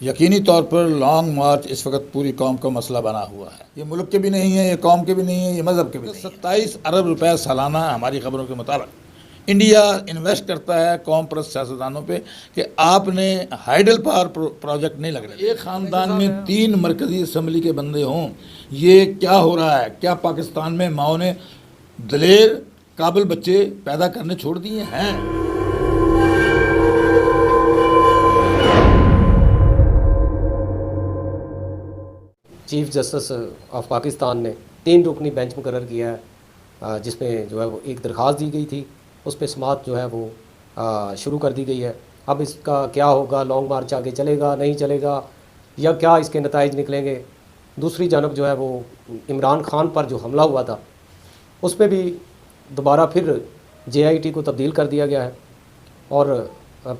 یقینی طور پر long march اس وقت پوری قوم کا مسئلہ بنا ہوا ہے. یہ ملک کے بھی نہیں ہے، یہ قوم کے بھی نہیں ہے، یہ مذہب کے بھی نہیں ہے. 27 ارب روپے سالانہ ہماری خبروں کے مطابق انڈیا انویسٹ کرتا ہے قوم پرست سیاستدانوں پہ کہ آپ نے ہائیڈل پاور پروجیکٹ نہیں لگنے. ایک خاندان میں 3 مرکزی اسمبلی کے بندے ہوں، یہ کیا ہو رہا ہے؟ کیا پاکستان میں ماؤں نے دلیر قابل بچے پیدا کرنے چھوڑ دیے ہیں؟ چیف جسٹس آف پاکستان نے 3 رکنی بینچ مقرر کیا ہے، جس میں جو ہے وہ ایک درخواست دی گئی تھی، اس پہ سماعت جو ہے وہ شروع کر دی گئی ہے. اب اس کا کیا ہوگا؟ لانگ مارچ آگے چلے گا نہیں چلے گا، یا کیا اس کے نتائج نکلیں گے؟ دوسری جانب جو ہے وہ عمران خان پر جو حملہ ہوا تھا اس میں بھی دوبارہ پھر JIT کو تبدیل کر دیا گیا ہے، اور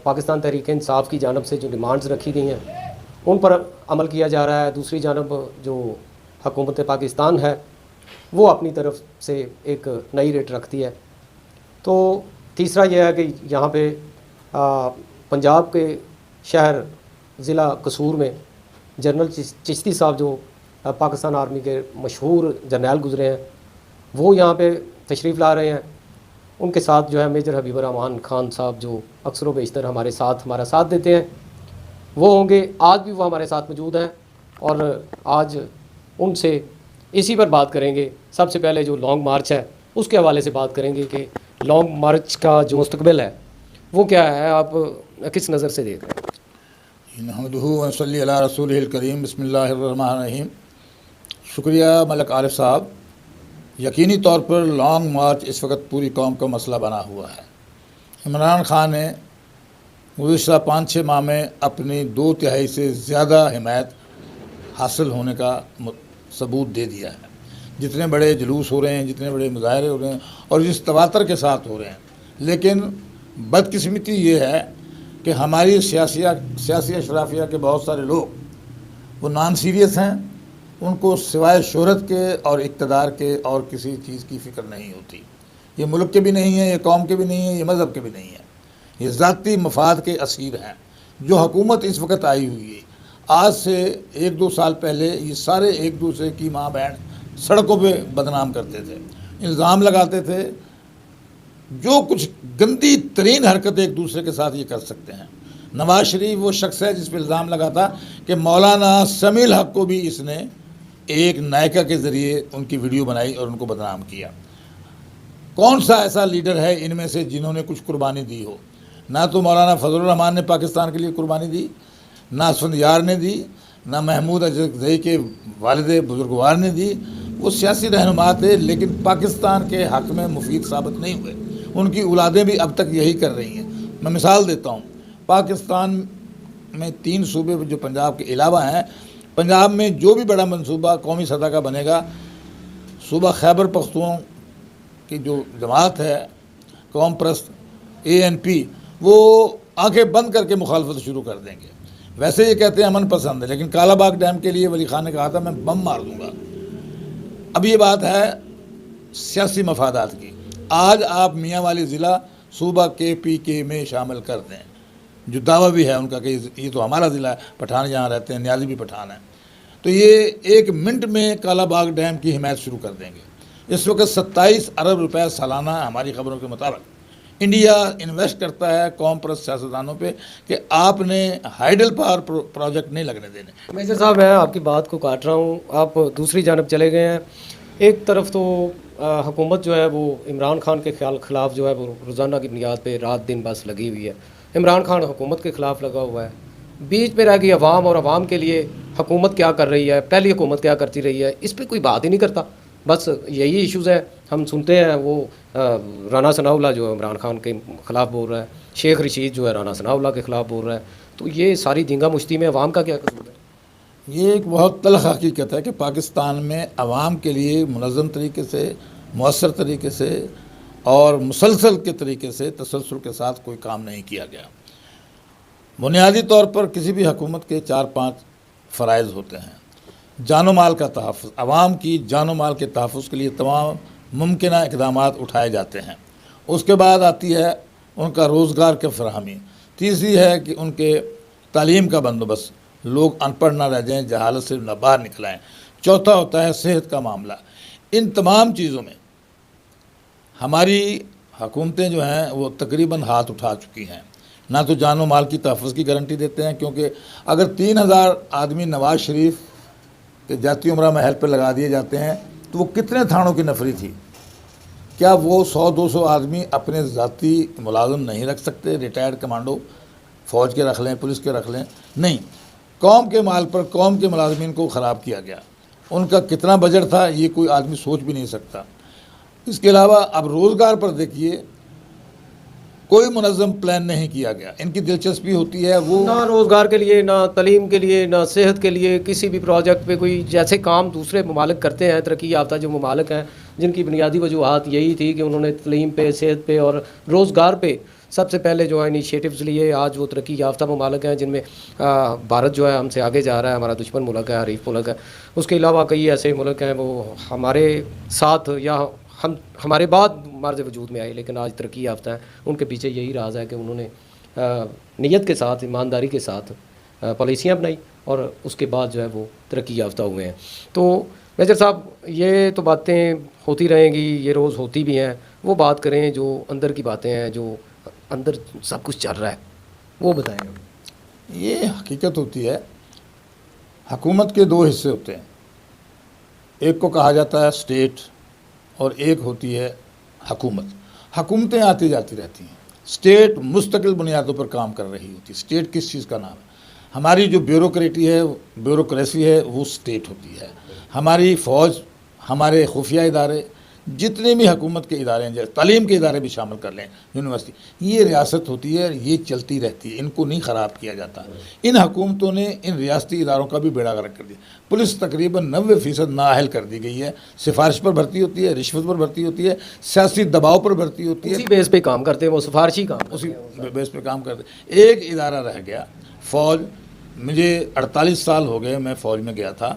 پاکستان تحریک انصاف کی جانب سے جو ڈیمانڈز رکھی گئی ہیں ان پر عمل کیا جا رہا ہے. دوسری جانب جو حکومت پاکستان ہے وہ اپنی طرف سے ایک نئی ریٹ رکھتی ہے. تو تیسرا یہ ہے کہ یہاں پہ پنجاب کے شہر ضلع قصور میں جنرل چشتی صاحب جو پاکستان آرمی کے مشہور جرنیل گزرے ہیں وہ یہاں پہ تشریف لا رہے ہیں. ان کے ساتھ جو ہے میجر حبیب الرحمان خان صاحب جو اکثر و بیشتر ہمارا ساتھ دیتے ہیں وہ ہوں گے. آج بھی وہ ہمارے ساتھ موجود ہیں اور آج ان سے اسی پر بات کریں گے. سب سے پہلے جو لانگ مارچ ہے اس کے حوالے سے بات کریں گے کہ لانگ مارچ کا جو مستقبل ہے وہ کیا ہے، آپ کس نظر سے دیکھ رہے ہیں؟ نحمدہ و نصلی علی رسولہ الکریم. بسم اللہ الرحمن الرحیم. شکریہ ملک عارف صاحب. یقینی طور پر لانگ مارچ اس وقت پوری قوم کا مسئلہ بنا ہوا ہے. عمران خان نے گزشتہ 5-6 ماہ میں اپنی 2/3 سے زیادہ حمایت حاصل ہونے کا ثبوت دے دیا ہے. جتنے بڑے جلوس ہو رہے ہیں، جتنے بڑے مظاہرے ہو رہے ہیں اور جس تواتر کے ساتھ ہو رہے ہیں، لیکن بدقسمتی یہ ہے کہ ہماری سیاسی اشرافیہ کے بہت سارے لوگ وہ نان سیریس ہیں. ان کو سوائے شہرت کے اور اقتدار کے اور کسی چیز کی فکر نہیں ہوتی. یہ ملک کے بھی نہیں ہے، یہ قوم کے بھی نہیں ہے، یہ مذہب کے بھی نہیں ہے. یہ ذاتی مفاد کے اسیر ہیں. جو حکومت اس وقت آئی ہوئی ہے، آج سے 1-2 سال پہلے یہ سارے ایک دوسرے کی ماں بہن سڑکوں پہ بدنام کرتے تھے، الزام لگاتے تھے. جو کچھ گندی ترین حرکت ایک دوسرے کے ساتھ یہ کر سکتے ہیں. نواز شریف وہ شخص ہے جس پہ الزام لگاتا کہ مولانا سمیع الحق کو بھی اس نے ایک نائکا کے ذریعے ان کی ویڈیو بنائی اور ان کو بدنام کیا. کون سا ایسا لیڈر ہے ان میں سے جنہوں نے کچھ قربانی دی ہو؟ نہ تو مولانا فضل الرحمان نے پاکستان کے لیے قربانی دی، نہ اسفندیار نے دی، نہ محمود اجزئی کے والد بزرگوار نے دی. وہ سیاسی رہنما تھے لیکن پاکستان کے حق میں مفید ثابت نہیں ہوئے. ان کی اولادیں بھی اب تک یہی کر رہی ہیں. میں مثال دیتا ہوں. پاکستان میں 3 صوبے جو پنجاب کے علاوہ ہیں، پنجاب میں جو بھی بڑا منصوبہ قومی سطح کا بنے گا، صوبہ خیبر پختون کی جو جماعت ہے قوم پرست ANP، وہ آنکھیں بند کر کے مخالفت شروع کر دیں گے. ویسے یہ کہتے ہیں امن پسند ہے، لیکن کالا باغ ڈیم کے لیے ولی خان نے کہا تھا میں بم مار دوں گا. اب یہ بات ہے سیاسی مفادات کی. آج آپ میاں والی ضلع صوبہ KPK میں شامل کر دیں، جو دعویٰ بھی ہے ان کا کہ یہ تو ہمارا ضلع ہے، پٹھان یہاں رہتے ہیں، نیازی بھی پٹھان ہیں، تو یہ 1 منٹ میں کالا باغ ڈیم کی حمایت شروع کر دیں گے. اس وقت 27 ارب روپے سالانہ ہماری خبروں کے مطابق انڈیا انویسٹ کرتا ہے قوم پرست سیاستدانوں پہ کہ آپ نے ہائیڈل پاور پروجیکٹ نہیں لگنے دینے. میجر صاحب میں آپ کی بات کو کاٹ رہا ہوں، آپ دوسری جانب چلے گئے ہیں. ایک طرف تو حکومت جو ہے وہ عمران خان کے خلاف جو ہے وہ روزانہ کی بنیاد پہ رات دن بس لگی ہوئی ہے. عمران خان حکومت کے خلاف لگا ہوا ہے. بیچ میں رہ گئی عوام، اور عوام کے لیے حکومت کیا کر رہی ہے، پہلی حکومت کیا کرتی رہی ہے، اس پہ کوئی بات ہی نہیں کرتا. بس یہی ایشوز ہیں. ہم سنتے ہیں وہ رانا ثناء اللہ جو عمران خان کے خلاف بول رہا ہے، شیخ رشید جو ہے رانا ثناء اللہ کے خلاف بول رہا ہے. تو یہ ساری دینگا مشتی میں عوام کا کیا قصور ہے؟ یہ ایک بہت تلخ حقیقت ہے کہ پاکستان میں عوام کے لیے منظم طریقے سے، مؤثر طریقے سے اور مسلسل کے طریقے سے تسلسل کے ساتھ کوئی کام نہیں کیا گیا. بنیادی طور پر کسی بھی حکومت کے 4-5 فرائض ہوتے ہیں. جان و مال کا تحفظ، عوام کی جان و مال کے تحفظ کے لیے تمام ممکنہ اقدامات اٹھائے جاتے ہیں. اس کے بعد آتی ہے ان کا روزگار کی فراہمی. تیسری ہے کہ ان کے تعلیم کا بندوبست. لوگ ان پڑھ نہ رہ جائیں، جہالت سے نہ باہر نکل آئیں۔ چوتھا ہوتا ہے صحت کا معاملہ۔ ان تمام چیزوں میں ہماری حکومتیں جو ہیں وہ تقریباً ہاتھ اٹھا چکی ہیں۔ نہ تو جان و مال کی تحفظ کی گارنٹی دیتے ہیں، کیونکہ اگر 3000 آدمی نواز شریف کے جاتی عمرہ محل پہ لگا دیے جاتے ہیں تو وہ کتنے تھانوں کی نفری تھی؟ کیا وہ 100-200 آدمی اپنے ذاتی ملازم نہیں رکھ سکتے؟ ریٹائرڈ کمانڈو فوج کے رکھ لیں، پولیس کے رکھ لیں؟ نہیں، قوم کے مال پر قوم کے ملازمین کو خراب کیا گیا۔ ان کا کتنا بجٹ تھا یہ کوئی آدمی سوچ بھی نہیں سکتا۔ اس کے علاوہ اب روزگار پر دیکھیے، کوئی منظم پلان نہیں کیا گیا۔ ان کی دلچسپی ہوتی ہے وہ نہ روزگار کے لیے، نہ تعلیم کے لیے، نہ صحت کے لیے، کسی بھی پروجیکٹ پہ کوئی جیسے کام دوسرے ممالک کرتے ہیں، ترقی یافتہ جو ممالک ہیں جن کی بنیادی وجوہات یہی تھی کہ انہوں نے تعلیم پہ، صحت پہ اور روزگار پہ سب سے پہلے جو ہے انیشیٹوز لیے۔ آج وہ ترقی یافتہ ممالک ہیں جن میں بھارت جو ہے ہم سے آگے جا رہا ہے، ہمارا دشمن ملک ہے، حریف ملک ہے۔ اس کے علاوہ کئی ایسے ملک ہیں وہ ہمارے ساتھ یا ہمارے بعد مرز وجود میں آئے لیکن آج ترقی یافتہ ہیں۔ ان کے پیچھے یہی راز ہے کہ انہوں نے نیت کے ساتھ، ایمانداری کے ساتھ پالیسیاں بنائی اور اس کے بعد جو ہے وہ ترقی یافتہ ہوئے ہیں۔ تو میجر صاحب یہ تو باتیں ہوتی رہیں گی، یہ روز ہوتی بھی ہیں۔ وہ بات کریں جو اندر کی باتیں ہیں، جو اندر سب کچھ چل رہا ہے، وہ بتائیں۔ یہ حقیقت ہوتی ہے، حکومت کے 2 حصے ہوتے ہیں، ایک کو کہا جاتا ہے اسٹیٹ اور ایک ہوتی ہے حکومت۔ حکومتیں آتی جاتی رہتی ہیں، اسٹیٹ مستقل بنیادوں پر کام کر رہی ہوتی ہے۔ اسٹیٹ کس چیز کا نام ہے؟ ہماری جو بیوروکریسی ہے وہ اسٹیٹ ہوتی ہے۔ ہماری فوج، ہمارے خفیہ ادارے، جتنے بھی حکومت کے ادارے ہیں، تعلیم کے ادارے بھی شامل کر لیں، یونیورسٹی، یہ ریاست ہوتی ہے، یہ چلتی رہتی ہے، ان کو نہیں خراب کیا جاتا۔ ان حکومتوں نے ان ریاستی اداروں کا بھی بیڑا غرق کر دیا۔ پولیس تقریباً 90% نااہل کر دی گئی ہے، سفارش پر بھرتی ہوتی ہے، رشوت پر بھرتی ہوتی ہے، سیاسی دباؤ پر بھرتی ہوتی ہے، اسی بیس پہ کام کرتے ہیں، وہ سفارشی کام کرتے اسی ہیں۔ بیس پہ کام کرتے ہیں۔ ایک ادارہ رہ گیا فوج۔ مجھے 48 سال ہو گئے، میں فوج میں گیا تھا۔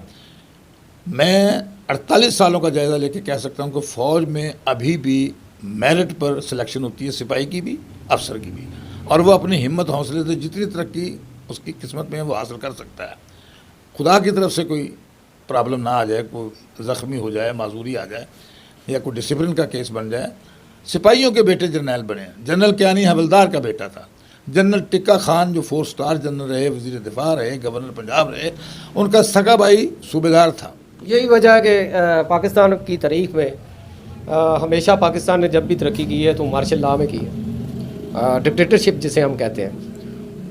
میں 48 سالوں کا جائزہ لے کے کہہ سکتا ہوں کہ فوج میں ابھی بھی میرٹ پر سلیکشن ہوتی ہے، سپاہی کی بھی، افسر کی بھی، اور وہ اپنی ہمت حوصلے سے جتنی ترقی اس کی قسمت میں ہے وہ حاصل کر سکتا ہے۔ خدا کی طرف سے کوئی پرابلم نہ آ جائے، کوئی زخمی ہو جائے، معذوری آ جائے یا کوئی ڈسپلن کا کیس بن جائے۔ سپاہیوں کے بیٹے جرنیل بنے، جنرل کیانی حوالدار کا بیٹا تھا، جنرل ٹکا خان جو 4 اسٹار جنرل رہے، وزیر دفاع رہے، گورنر پنجاب رہے، ان کا سگا بھائی صوبیدار تھا۔ یہی وجہ ہے کہ پاکستان کی تاریخ میں ہمیشہ پاکستان نے جب بھی ترقی کی ہے تو مارشل لاء میں کی ہے، ڈکٹیٹرشپ جسے ہم کہتے ہیں،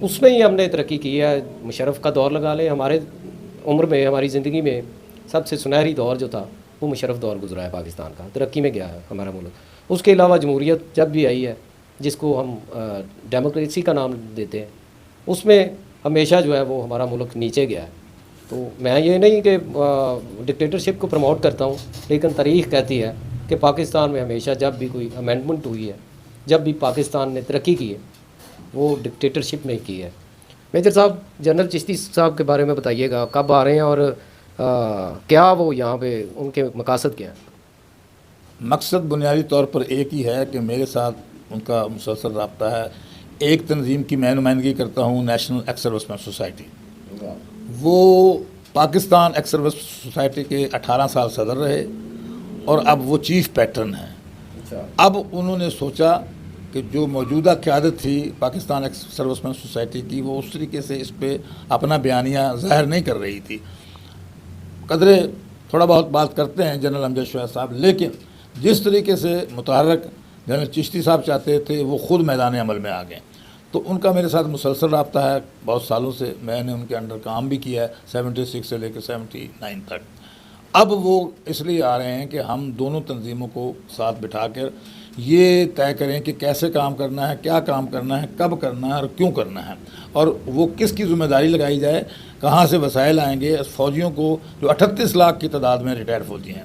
اس میں ہی ہم نے ترقی کی ہے۔ مشرف کا دور لگا لیں، ہمارے عمر میں، ہماری زندگی میں سب سے سنہری دور جو تھا وہ مشرف دور گزرا ہے پاکستان کا، ترقی میں گیا ہے ہمارا ملک۔ اس کے علاوہ جمہوریت جب بھی آئی ہے، جس کو ہم ڈیموکریسی کا نام دیتے ہیں، اس میں ہمیشہ جو ہے وہ ہمارا ملک نیچے گیا ہے۔ تو میں یہ نہیں کہ ڈکٹیٹرشپ کو پروموٹ کرتا ہوں، لیکن تاریخ کہتی ہے کہ پاکستان میں ہمیشہ جب بھی کوئی امینڈمنٹ ہوئی ہے، جب بھی پاکستان نے ترقی کی ہے، وہ ڈکٹیٹرشپ میں کی ہے۔ میجر صاحب، جنرل چشتی صاحب کے بارے میں بتائیے گا، کب آ رہے ہیں اور کیا وہ یہاں پہ ان کے مقاصد کیا ہیں؟ مقصد بنیادی طور پر ایک ہی ہے کہ میرے ساتھ ان کا مسلسل رابطہ ہے۔ ایک تنظیم کی میں نمائندگی کرتا ہوں، نیشنل ایکس سروس مین سوسائٹی۔ وہ پاکستان ایکس سروس سوسائٹی کے 18 سال صدر رہے اور اب وہ چیف پیٹرن ہیں۔ اب انہوں نے سوچا کہ جو موجودہ قیادت تھی پاکستان ایکس سروس مین سوسائٹی کی، وہ اس طریقے سے اس پہ اپنا بیانیہ ظاہر نہیں کر رہی تھی۔ قدرے تھوڑا بہت بات کرتے ہیں جنرل امجد شعیب صاحب، لیکن جس طریقے سے متحرک جنرل چشتی صاحب چاہتے تھے وہ خود میدان عمل میں آ گئے۔ تو ان کا میرے ساتھ مسلسل رابطہ ہے بہت سالوں سے، میں نے ان کے انڈر کام بھی کیا ہے 76 سے لے کے 79 تک۔ اب وہ اس لیے آ رہے ہیں کہ ہم دونوں تنظیموں کو ساتھ بٹھا کر یہ طے کریں کہ کیسے کام کرنا ہے، کیا کام کرنا ہے، کب کرنا ہے اور کیوں کرنا ہے، اور وہ کس کی ذمہ داری لگائی جائے، کہاں سے وسائل آئیں گے۔ فوجیوں کو جو 38 لاکھ کی تعداد میں ریٹائر فوجی ہیں،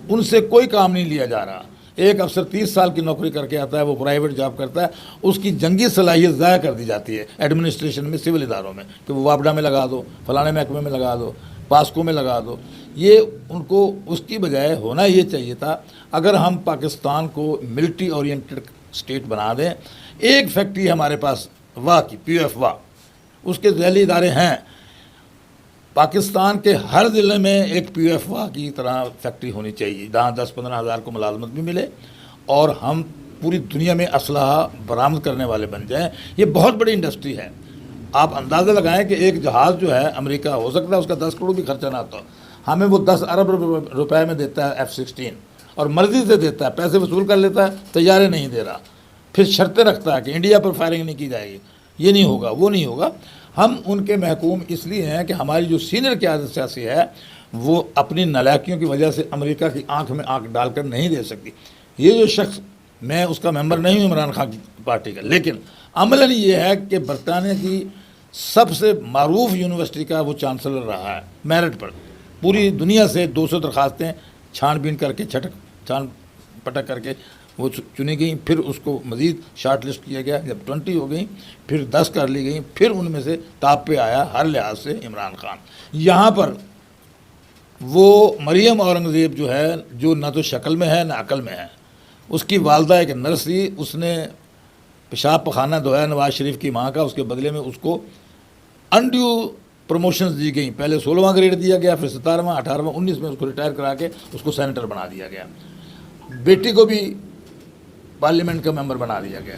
ان سے کوئی کام نہیں لیا جا رہا۔ ایک افسر 30 سال کی نوکری کر کے آتا ہے، وہ پرائیویٹ جاب کرتا ہے، اس کی جنگی صلاحیت ضائع کر دی جاتی ہے ایڈمنسٹریشن میں، سول اداروں میں، کہ وہ واپڈا میں لگا دو، فلانے محکمے میں لگا دو، پاسکو میں لگا دو۔ یہ ان کو اس کی بجائے ہونا یہ چاہیے تھا، اگر ہم پاکستان کو ملٹری اورینٹڈ اسٹیٹ بنا دیں۔ ایک فیکٹری ہمارے پاس وا کی، پی ایف وا، اس کے ذیلی ادارے ہیں، پاکستان کے ہر ضلع میں ایک پی ایف وا کی طرح فیکٹری ہونی چاہیے جہاں 10-15 ہزار کو ملازمت بھی ملے اور ہم پوری دنیا میں اسلحہ برآمد کرنے والے بن جائیں. یہ بہت بڑی انڈسٹری ہے. آپ اندازہ لگائیں کہ ایک جہاز جو ہے امریکہ ہو سکتا ہے اس کا 10 کروڑ بھی خرچہ نہ ہوتا، ہمیں وہ 10 ارب روپے میں دیتا ہے F-16 اور مرضی سے دیتا ہے، پیسے وصول کر لیتا ہے، طیارے نہیں دے رہا، پھر شرطیں رکھتا ہے کہ انڈیا پر فائرنگ نہیں کی جائے گی، یہ نہیں ہوگا وہ نہیں ہوگا. ہم ان کے محکوم اس لیے ہیں کہ ہماری جو سینئر قیادت سیاسی ہے وہ اپنی نالائکیوں کی وجہ سے امریکہ کی آنکھ میں آنکھ ڈال کر نہیں دے سکتی. یہ جو شخص، میں اس کا ممبر نہیں ہوں عمران خان کی پارٹی کا، لیکن عملاً یہ ہے کہ برطانیہ کی سب سے معروف یونیورسٹی کا وہ چانسلر رہا ہے میرٹ پر. پوری دنیا سے 200 درخواستیں چھان بین کر کے چھان پٹک کر کے وہ چنی گئیں، پھر اس کو مزید شارٹ لسٹ کیا گیا. جب 20 ہو گئیں پھر 10 کر لی گئیں، پھر ان میں سے ٹاپ پہ آیا ہر لحاظ سے عمران خان. یہاں پر وہ مریم اورنگزیب جو ہے، جو نہ تو شکل میں ہے نہ عقل میں ہے، اس کی والدہ ایک نرس تھی، اس نے پیشاب پخانہ دھویا نواز شریف کی ماں کا، اس کے بدلے میں اس کو انڈیو پروموشنز دی گئیں. پہلے 16واں گریڈ دیا گیا، پھر 17واں 18واں 19 میں اس کو ریٹائر کرا کے اس کو سینیٹر بنا دیا گیا. بیٹی کو بھی پارلیمنٹ کا ممبر بنا دیا گیا.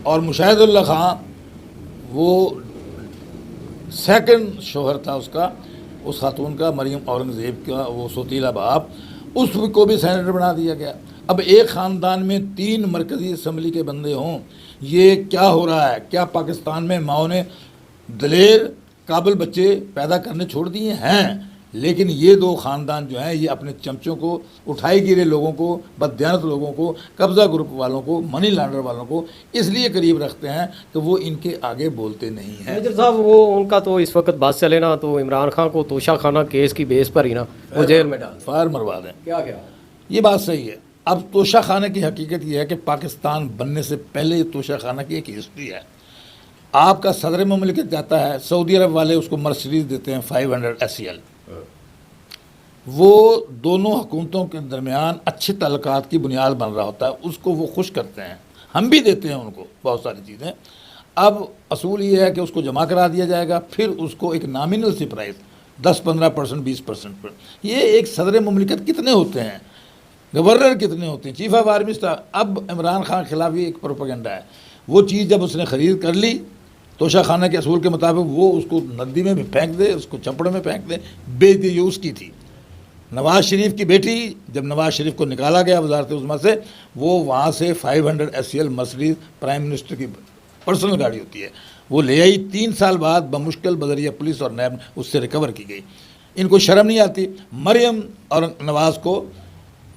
اور مشاہد اللہ خان وہ سیکنڈ شوہر تھا اس خاتون کا، مریم اورنگزیب کا وہ سوتیلا باپ، اس کو بھی سینیٹر بنا دیا گیا. اب ایک خاندان میں 3 مرکزی اسمبلی کے بندے ہوں، یہ کیا ہو رہا ہے؟ کیا پاکستان میں ماؤں نے دلیر قابل بچے پیدا کرنے چھوڑ دیے ہیں؟ لیکن یہ 2 خاندان جو ہیں یہ اپنے چمچوں کو، اٹھائی گرے لوگوں کو، بددیانت لوگوں کو، قبضہ گروپ والوں کو، منی لانڈر والوں کو اس لیے قریب رکھتے ہیں کہ وہ ان کے آگے بولتے نہیں ہیں. میجر صاحب وہ ان کا تو اس وقت بات چلے نا تو عمران خان کو توشہ خانہ کیس کی بیس پر ہی نا وہ جیل میں ڈال فائر مروا دیں. کیا یہ بات صحیح ہے. اب توشہ خانہ کی حقیقت یہ ہے کہ پاکستان بننے سے پہلے توشہ خانہ کی ایک ہسٹری ہے. آپ کا صدر مملکت جاتا ہے، سعودی عرب والے اس کو مرسیڈیز دیتے ہیں 500 SEL. وہ دونوں حکومتوں کے درمیان اچھے تعلقات کی بنیاد بن رہا ہوتا ہے، اس کو وہ خوش کرتے ہیں. ہم بھی دیتے ہیں ان کو بہت ساری چیزیں. اب اصول یہ ہے کہ اس کو جمع کرا دیا جائے گا، پھر اس کو ایک نامینل سی پرائز 10-15%، 20% پر. یہ ایک صدر مملکت کتنے ہوتے ہیں، گورنر کتنے ہوتے ہیں، چیف آف آرمی اسٹاف. اب عمران خان کے خلاف یہ ایک پروپیگنڈا ہے. وہ چیز جب اس نے خرید کر لی توشہ خانہ کے اصول کے مطابق، وہ اس کو ندی میں بھی پھینک دے، اس کو چپڑے میں پھینک دے، بیچ دی. یہ اس کی تھی. نواز شریف کی بیٹی، جب نواز شریف کو نکالا گیا وزارت عظمیٰ سے، وہ وہاں سے 500 SEL مرسیڈیز، پرائم منسٹر کی پرسنل گاڑی ہوتی ہے، وہ لے آئی. 3 سال بعد بمشکل بذریعہ پولیس اور نیب اس سے ریکور کی گئی. ان کو شرم نہیں آتی؟ مریم اور نواز کو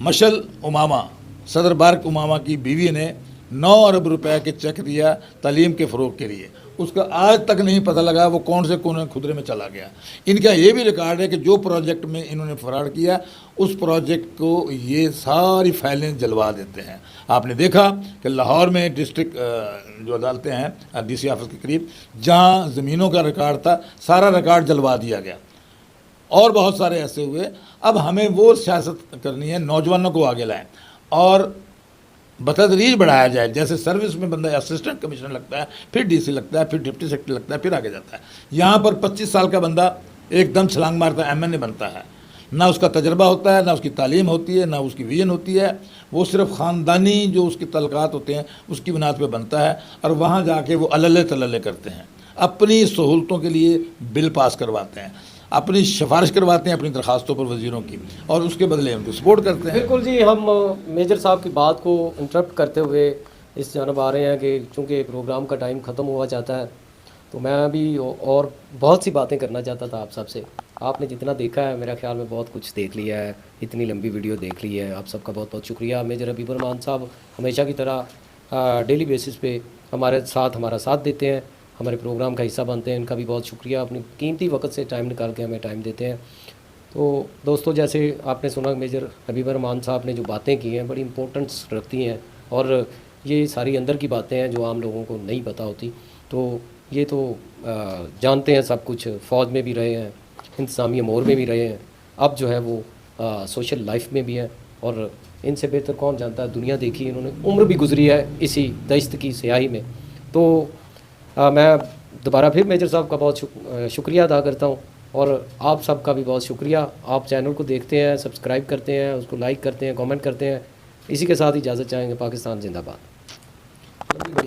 مشل امامہ، صدر بارک اوباما کی بیوی نے 9 ارب روپے کے چیک دیا تعلیم کے فروغ کے لیے. اس کا آج تک نہیں پتہ لگا وہ کون سے کونے خدرے میں چلا گیا. ان کا یہ بھی ریکارڈ ہے کہ جو پروجیکٹ میں انہوں نے فراڈ کیا اس پروجیکٹ کو یہ ساری فائلیں جلوا دیتے ہیں. آپ نے دیکھا کہ لاہور میں ڈسٹرکٹ جو عدالتیں ہیں DC آفس کے قریب، جہاں زمینوں کا ریکارڈ تھا سارا ریکارڈ جلوا دیا گیا. اور بہت سارے ایسے ہوئے. اب ہمیں وہ سیاست کرنی ہے، نوجوانوں کو آگے لائیں اور بتدریج بڑھایا جائے. جیسے سروس میں بندہ اسسٹنٹ کمشنر لگتا ہے، پھر DC لگتا ہے، پھر ڈپٹی سیکرٹری لگتا ہے، پھر آگے جاتا ہے. یہاں پر 25 سال کا بندہ ایک دم چھلانگ مارتا ہے MNA بنتا ہے. نہ اس کا تجربہ ہوتا ہے، نہ اس کی تعلیم ہوتی ہے، نہ اس کی ویژن ہوتی ہے. وہ صرف خاندانی جو اس کے تعلقات ہوتے ہیں اس کی بنیاد پہ بنتا ہے، اور وہاں جا کے وہ اللے تللے کرتے ہیں، اپنی سہولتوں کے لیے بل پاس کرواتے ہیں، اپنی سفارش کرواتے ہیں اپنی درخواستوں پر وزیروں کی، اور اس کے بدلے ان کو سپورٹ کرتے ہیں. بالکل جی. ہم میجر صاحب کی بات کو انٹرپٹ کرتے ہوئے اس جانب آ رہے ہیں کہ چونکہ پروگرام کا ٹائم ختم ہوا جاتا ہے تو میں بھی اور بہت سی باتیں کرنا چاہتا تھا آپ سب سے. آپ نے جتنا دیکھا ہے میرا خیال میں بہت کچھ دیکھ لیا ہے، اتنی لمبی ویڈیو دیکھ لی ہے. آپ سب کا بہت بہت شکریہ. میجر حبیب الرحمان صاحب ہمیشہ کی طرح ڈیلی بیسس پہ ہمارا ساتھ دیتے ہیں، ہمارے پروگرام کا حصہ بنتے ہیں. ان کا بھی بہت شکریہ، اپنی قیمتی وقت سے ٹائم نکال کے ہمیں ٹائم دیتے ہیں. تو دوستو، جیسے آپ نے سنا میجر حبیب الرحمان صاحب نے جو باتیں کی ہیں بڑی امپورٹنس رکھتی ہیں، اور یہ ساری اندر کی باتیں ہیں جو عام لوگوں کو نہیں پتہ ہوتی. تو یہ تو جانتے ہیں سب کچھ، فوج میں بھی رہے ہیں، انتظامی امور میں بھی رہے ہیں، اب جو ہے وہ سوشل لائف میں بھی ہیں، اور ان سے بہتر کون جانتا ہے. دنیا دیکھی، انہوں نے عمر بھی گزری ہے اسی دشت کی سیاہی میں. تو میں دوبارہ پھر میجر صاحب کا بہت شکریہ ادا کرتا ہوں اور آپ سب کا بھی بہت شکریہ. آپ چینل کو دیکھتے ہیں، سبسکرائب کرتے ہیں، اس کو لائک کرتے ہیں، کامنٹ کرتے ہیں. اسی کے ساتھ اجازت چاہیں گے. پاکستان زندہ باد.